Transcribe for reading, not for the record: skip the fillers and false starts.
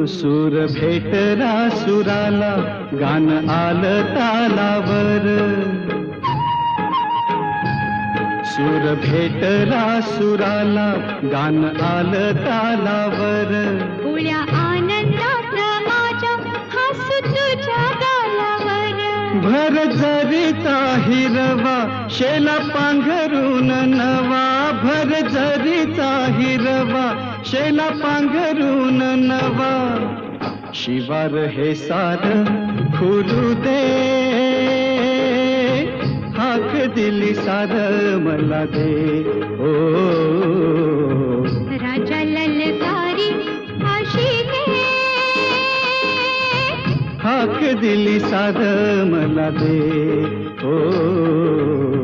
सूर भेटला सुराला, गान आलं तालावर. सूर भेटला सुराला, गान आलं तालावर. उळ्या आनंदात माझ्या हसू तुझ्या गालावर. भर जरीचा हिरवा, शेला पांघरून नवा. भर जरीचा हिरवा, शेला पांघरून नवा. शिवार हे सार खुलू दे, हाक दिली सार मला दे. ओ राजा ललकारी अशी घे, हाक दिली सार मला दे. ओ